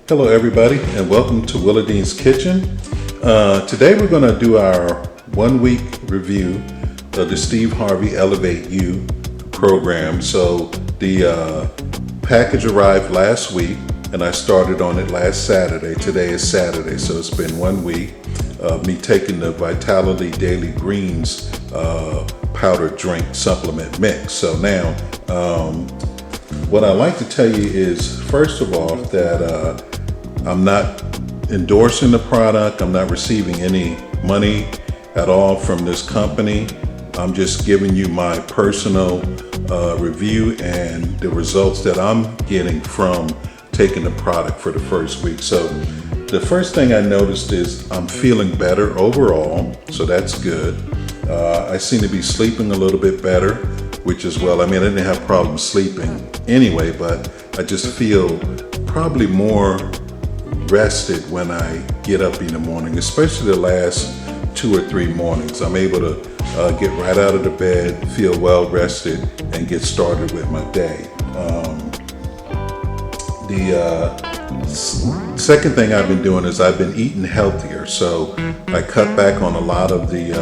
Hello everybody and welcome to Willadine's Kitchen. Today we're going to do our 1 week review of the Steve Harvey Elevate You program. So the package arrived last week and I started on it last Saturday. Today is Saturday, so it's been 1 week of me taking the Vitality Daily Greens powdered drink supplement mix. So now what I'd like to tell you is, first of all, that I'm not endorsing the product. I'm not receiving any money at all from this company. I'm just giving you my personal review and the results that I'm getting from taking the product for the first week. So the first thing I noticed is I'm feeling better overall, so that's good. I seem to be sleeping a little bit better, which is well. I mean, I didn't have problems sleeping anyway, but I just feel probably more rested when I get up in the morning, especially the last 2 or 3 mornings. I'm able to get right out of the bed, feel well rested, and get started with my day. The second thing I've been doing is I've been eating healthier. So I cut back on a lot of the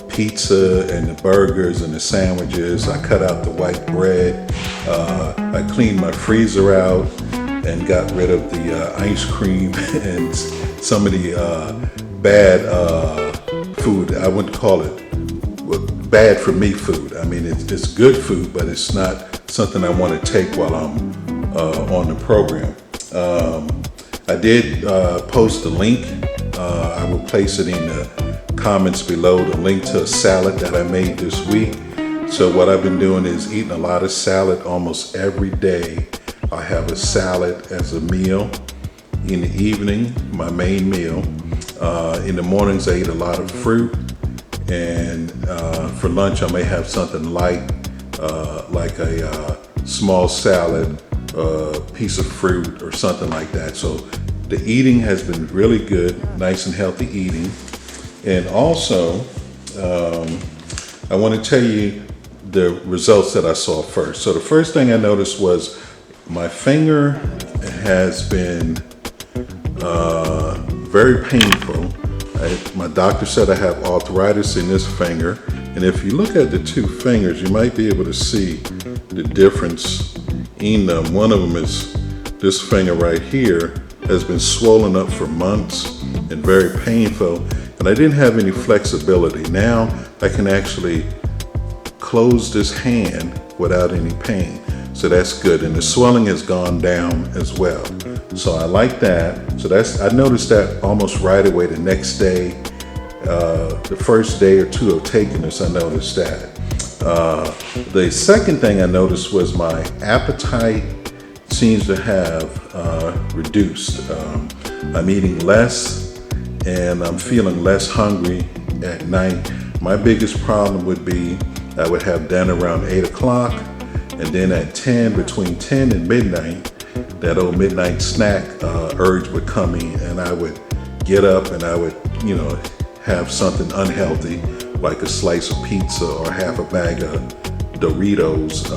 pizza and the burgers and the sandwiches. I cut out the white bread. I cleaned my freezer out and got rid of the ice cream and some of the bad food. I wouldn't call it bad for me food. I mean, it's good food, but it's not something I want to take while I'm on the program. I did post a link. I will place it in the comments below, the link to a salad that I made this week. So what I've been doing is eating a lot of salad almost every day. I have a salad as a meal. In the evening, my main meal. In the mornings, I eat a lot of fruit. And for lunch, I may have something light, like a small salad, piece of fruit, or something like that. So the eating has been really good, nice and healthy eating. And also, I want to tell you the results that I saw first. So the first thing I noticed was my finger has been very painful. My doctor said I have arthritis in this finger. And if you look at the 2 fingers, you might be able to see the difference in them. One of them is this finger right here has been swollen up for months and very painful. And I didn't have any flexibility. Now I can actually close this hand without any pain. So that's good. And the swelling has gone down as well. So I like that. So I noticed that almost right away the next day, the first day or 2 of taking this, I noticed that. The second thing I noticed was my appetite seems to have reduced. I'm eating less and I'm feeling less hungry at night. My biggest problem would be I would have dinner around 8 o'clock, and then at 10, between 10 and midnight, that old midnight snack urge would come in, and I would get up and I would, have something unhealthy, like a slice of pizza or half a bag of Doritos,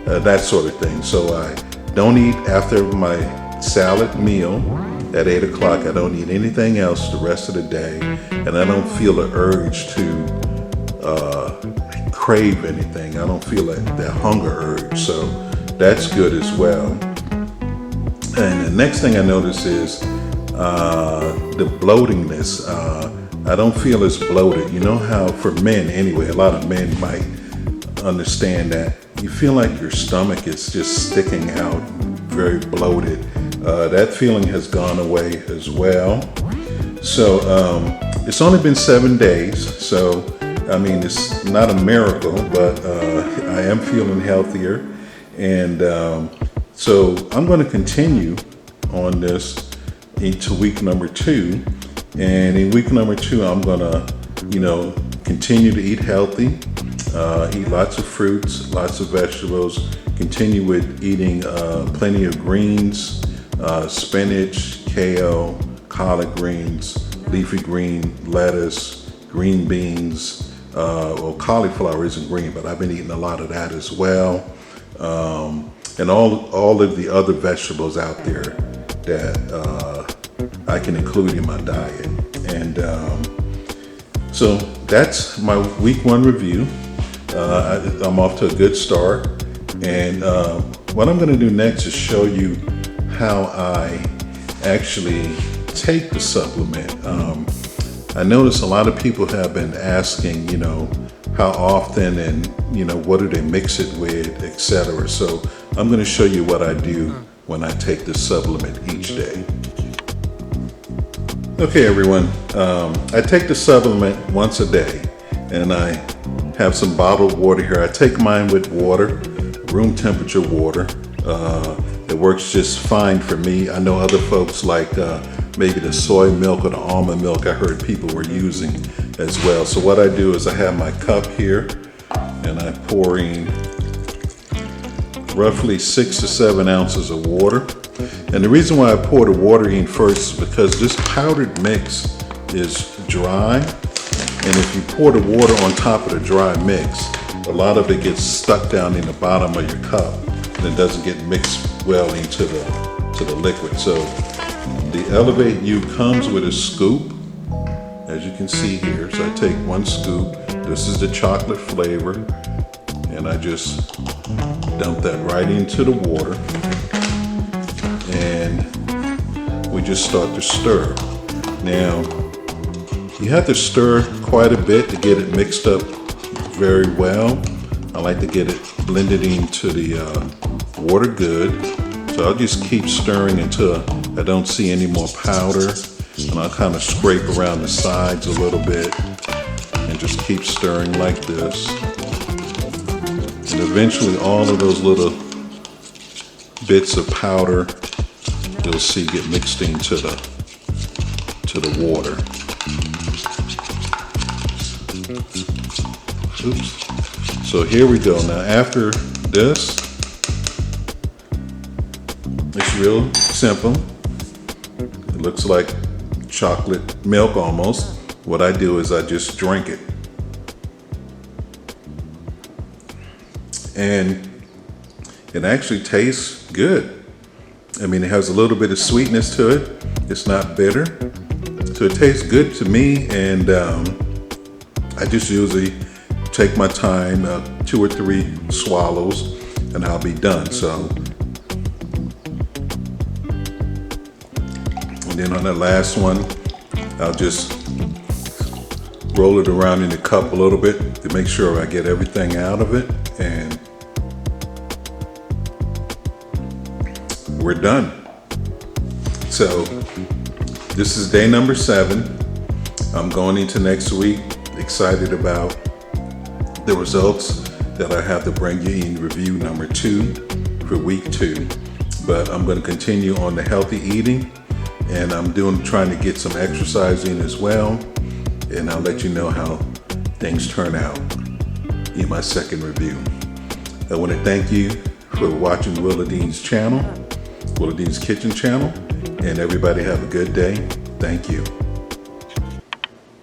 that sort of thing. So I don't eat after my salad meal at 8 o'clock. I don't eat anything else the rest of the day, and I don't feel the urge to crave anything. I don't feel that hunger urge, so that's good as well. And the next thing I notice is the bloatingness. I don't feel as bloated. You know how for men anyway, a lot of men might understand that you feel like your stomach is just sticking out, very bloated. That feeling has gone away as well. So it's only been 7 days, so I mean, it's not a miracle, but I am feeling healthier. And so I'm going to continue on this into week number 2. And in week number 2, I'm going to, continue to eat healthy, eat lots of fruits, lots of vegetables, continue with eating plenty of greens, spinach, kale, collard greens, leafy green, lettuce, green beans. Well, cauliflower isn't green, but I've been eating a lot of that as well. And all of the other vegetables out there that I can include in my diet. And so that's my week 1 review. I'm off to a good start. And what I'm going to do next is show you how I actually take the supplement. I notice a lot of people have been asking, how often and, what do they mix it with, etc. So I'm going to show you what I do when I take this supplement each day. Okay, everyone, I take the supplement once a day, and I have some bottled water here. I take mine with water, room temperature water. It works just fine for me. I know other folks like maybe the soy milk or the almond milk I heard people were using as well. So what I do is I have my cup here, and I pour in roughly 6 to 7 ounces of water. And the reason why I pour the water in first is because this powdered mix is dry. And if you pour the water on top of the dry mix, a lot of it gets stuck down in the bottom of your cup and it doesn't get mixed well into the liquid. So the Elevate U comes with a scoop, as you can see here. So I take 1 scoop. This is the chocolate flavor, and I just dump that right into the water, and we just start to stir. Now, you have to stir quite a bit to get it mixed up very well. I like to get it blended into the water good. So I'll just keep stirring until I don't see any more powder, and I'll kind of scrape around the sides a little bit and just keep stirring like this. And eventually all of those little bits of powder you'll see get mixed into the water. Oops. So here we go. Now after this, it's real simple. It looks like chocolate milk almost. What I do is I just drink it. And it actually tastes good. I mean, it has a little bit of sweetness to it. It's not bitter. So it tastes good to me, and I just usually take my time, 2 or 3 swallows, and I'll be done. So, and then on the last one, I'll just roll it around in the cup a little bit to make sure I get everything out of it, and we're done. So this is day number 7. I'm going into next week excited about the results that I have to bring you in review number 2 for week 2. But I'm going to continue on the healthy eating, and I'm trying to get some exercise in as well. And I'll let you know how things turn out in my second review. I want to thank you for watching Willa Dean's channel, Willa Dean's Kitchen channel, and everybody have a good day. Thank you.